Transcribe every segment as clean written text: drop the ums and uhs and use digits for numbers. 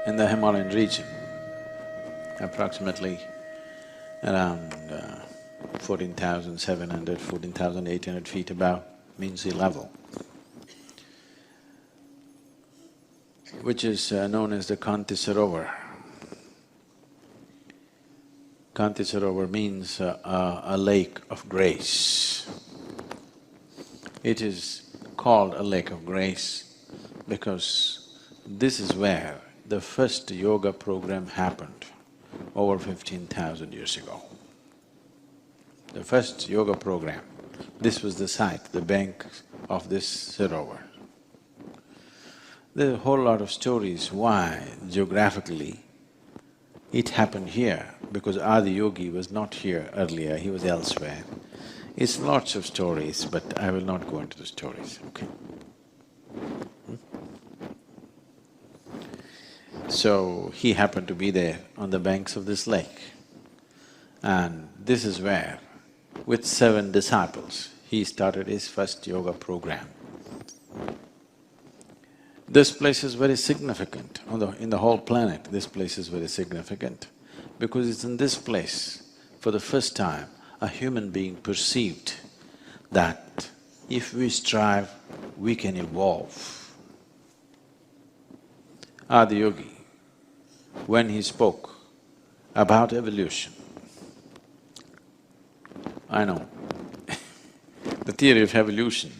in the Himalayan region, approximately around 14,700, 14,800 feet above mean sea level, which is known as the Kanti Sarovar. Kanti Sarovar means a lake of grace. It is called a lake of grace because this is where the first yoga program happened over 15,000 years ago. The first yoga program, this was the site, the bank of this Sarovar. There's a whole lot of stories why geographically it happened here, because Adi Yogi was not here earlier, he was elsewhere. It's lots of stories, but I will not go into the stories, okay? So, he happened to be there on the banks of this lake. And this is where, with 7 disciples, he started his first yoga program. This place is very significant in the whole planet. This place is very significant because it's in this place, for the first time, a human being perceived that if we strive, we can evolve. Adi Yogi, when he spoke about evolution, I know the theory of evolution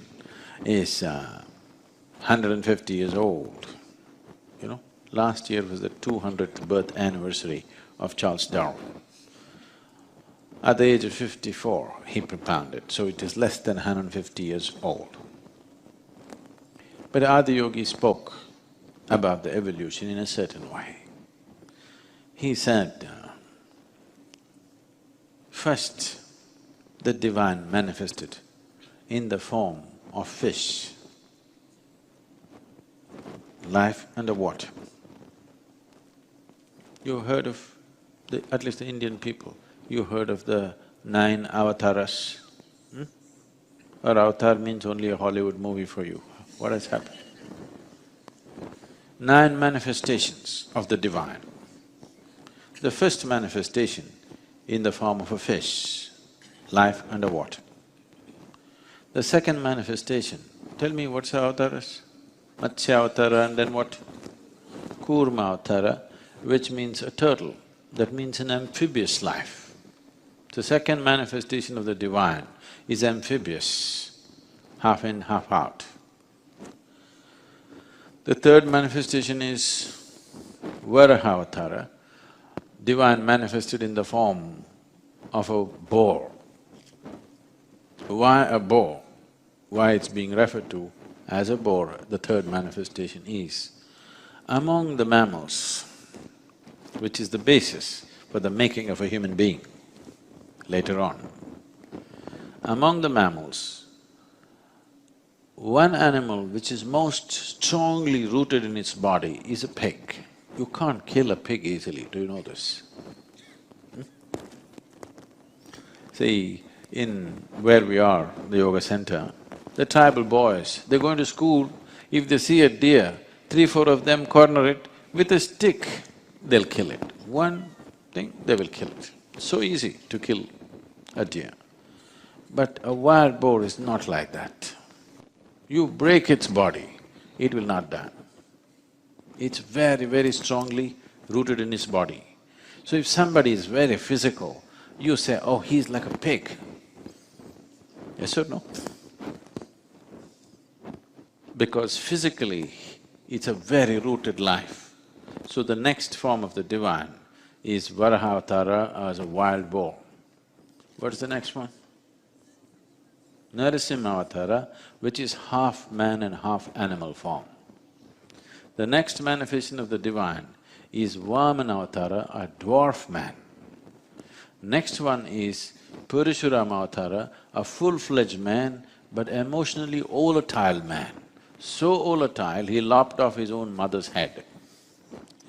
is 150 years old, you know. Last year was the 200th birth anniversary of Charles Darwin. At the age of 54, he propounded, so it is less than 150 years old. But Adi Yogi spoke about the evolution in a certain way. He said, first, the divine manifested in the form of fish, life underwater. You heard of at least the Indian people, you heard of the 9 avatars? Or avatar means only a Hollywood movie for you. What has happened? 9 manifestations of the divine. The first manifestation in the form of a fish, life underwater. The second manifestation, tell me what's avatars? Matsya avatara and then what? Kurma avatara, which means a turtle, that means an amphibious life. The second manifestation of the divine is amphibious, half in, half out. The third manifestation is Varaha-avatara, divine manifested in the form of a boar. Why a boar? Why it's being referred to as a boar, the third manifestation is, among the mammals, which is the basis for the making of a human being later on. Among the mammals, one animal which is most strongly rooted in its body is a pig. You can't kill a pig easily, do you know this? See, in where we are, the yoga center, the tribal boys, they're going to school, if they see a deer, 3, 4 of them corner it, with a stick, they'll kill it. One thing, they will kill it. So easy to kill a deer. But a wild boar is not like that. You break its body, it will not die. It's very, very strongly rooted in its body. So if somebody is very physical, you say, oh, he's like a pig. Yes or no? Because physically, it's a very rooted life. So the next form of the divine is Varaha-avatara as a wild boar. What's the next one? Narasimha-avatara, which is half man and half animal form. The next manifestation of the divine is Vamana-avatara, a dwarf man. Next one is Purashurama-avatara, a full-fledged man but emotionally volatile man. So volatile, he lopped off his own mother's head.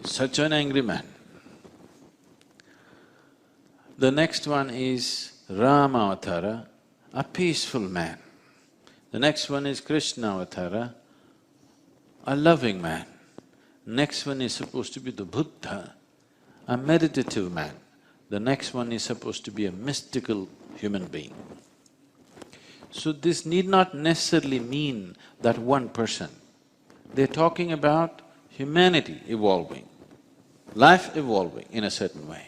Such an angry man. The next one is Rama-avatara, a peaceful man. The next one is Krishna-avatara, a loving man. next one is supposed to be the Buddha, a meditative man. The next one is supposed to be a mystical human being. So this need not necessarily mean that one person. They're talking about humanity evolving, life evolving in a certain way.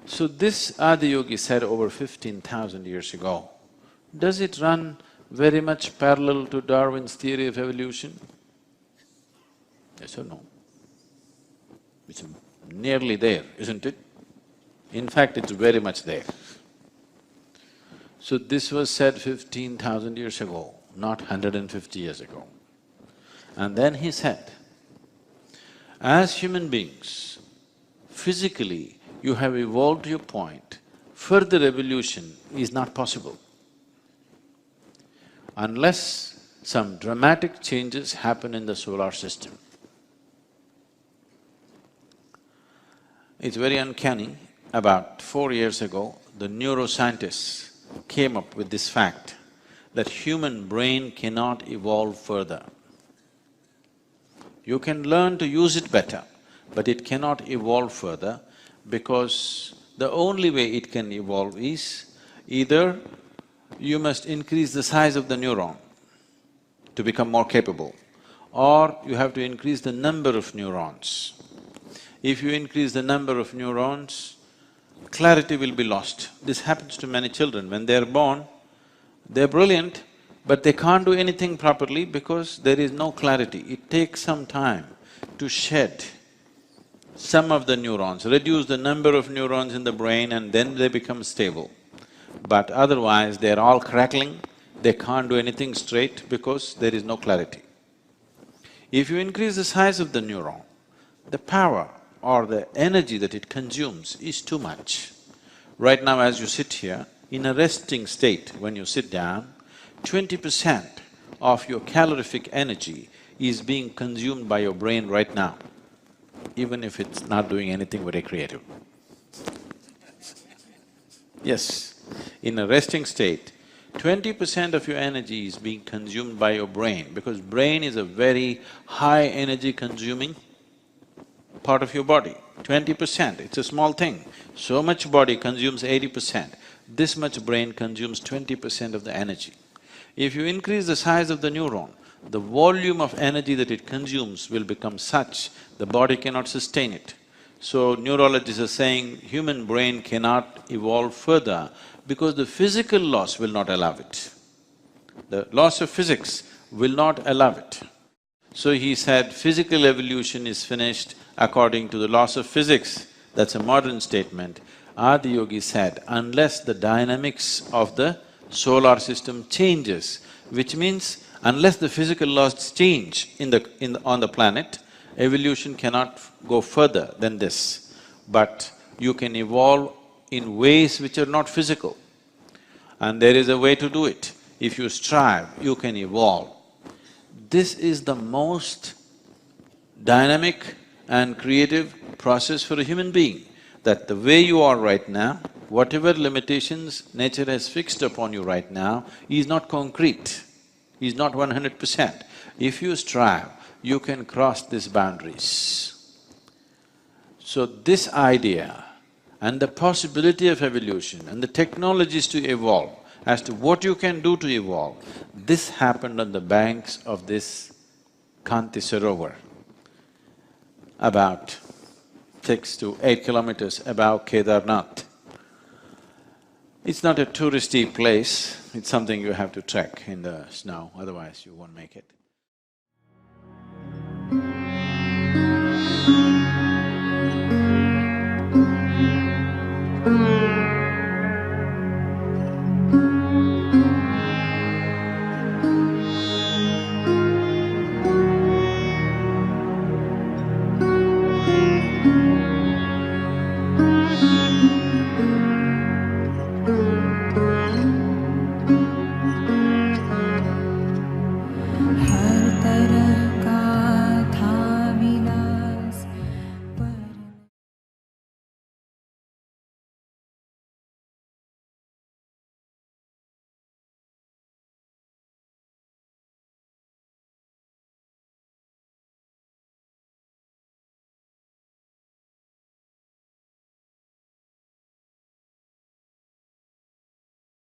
So this Adiyogi said over 15,000 years ago. Does it run very much parallel to Darwin's theory of evolution? Yes or no? It's nearly there, isn't it? In fact, it's very much there. So this was said 15,000 years ago, not 150 years ago. And then he said, as human beings, physically you have evolved to a point, further evolution is not possible unless some dramatic changes happen in the solar system. It's very uncanny. About 4 years ago, the neuroscientists came up with this fact that human brain cannot evolve further. You can learn to use it better, but it cannot evolve further because the only way it can evolve is either you must increase the size of the neuron to become more capable, or you have to increase the number of neurons. If you increase the number of neurons, clarity will be lost. This happens to many children. When they're born, they're brilliant, but they can't do anything properly because there is no clarity. It takes some time to shed some of the neurons, reduce the number of neurons in the brain, and then they become stable. But otherwise, they're all crackling, they can't do anything straight because there is no clarity. If you increase the size of the neuron, the power or the energy that it consumes is too much. Right now as you sit here, in a resting state, when you sit down, 20% of your calorific energy is being consumed by your brain right now, even if it's not doing anything very creative. Yes, in a resting state, 20% of your energy is being consumed by your brain, because brain is a very high energy consuming part of your body. 20%, it's a small thing. So much body consumes 80%, this much brain consumes 20% of the energy. If you increase the size of the neuron, the volume of energy that it consumes will become such, the body cannot sustain it. So neurologists are saying human brain cannot evolve further because the physical laws will not allow it. The laws of physics will not allow it. So he said physical evolution is finished according to the laws of physics. That's a modern statement. Adiyogi said, unless the dynamics of the solar system changes, which means unless the physical laws change on the planet, evolution cannot go further than this. But you can evolve in ways which are not physical, and there is a way to do it. If you strive, you can evolve. This is the most dynamic and creative process for a human being, that the way you are right now, whatever limitations nature has fixed upon you right now is not concrete, is not 100%. If you strive, you can cross these boundaries. So this idea and the possibility of evolution and the technologies to evolve, as to what you can do to evolve, this happened on the banks of this Kanti Sarovar, about 6 to 8 kilometers above Kedarnath. It's not a touristy place, it's something you have to trek in the snow, otherwise you won't make it.